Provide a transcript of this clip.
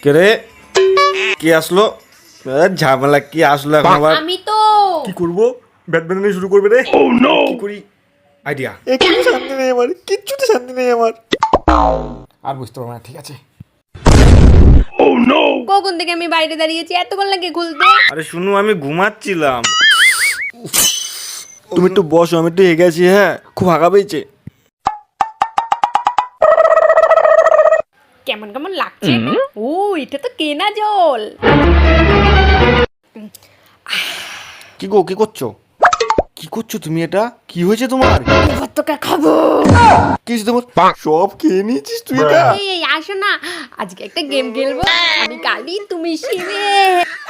কে রে? কি আসলো? ঝামেলা কি আসলো এখন আবার? আমি তো কি করবো? ব্যাটম্যান নিয়ে শুরু করবে রে? কি করি? আইডিয়া। একটু শান্তি নেই আমার, কিচ্ছুতে শান্তি নেই আমার। আর বুঝতে পারবো না, ঠিক আছে। কখন থেকে আমি বাইরে দাঁড়িয়েছি, এতক্ষণ লাগে খুলতে। আরে শুনু, আমি ঘুমাচ্ছিলাম। তুমি একটু বসো, আমি একটু হেগেছি। হ্যাঁ, খুব হাগা পেয়েছে। কেমন কেমন লাগছে? ও, এটা তো কেনা জল। কি গো, কি করছো? কি করছো তুমি? এটা কি হয়েছে তোমার? এবার তোকে খাবো। কি হয়েছে তোমার? সব খেয়ে নিয়েছিস তুই এটা? এই আসো না, আজকে একটা গেম খেলবো। আমি কালি, তুমি শিবে।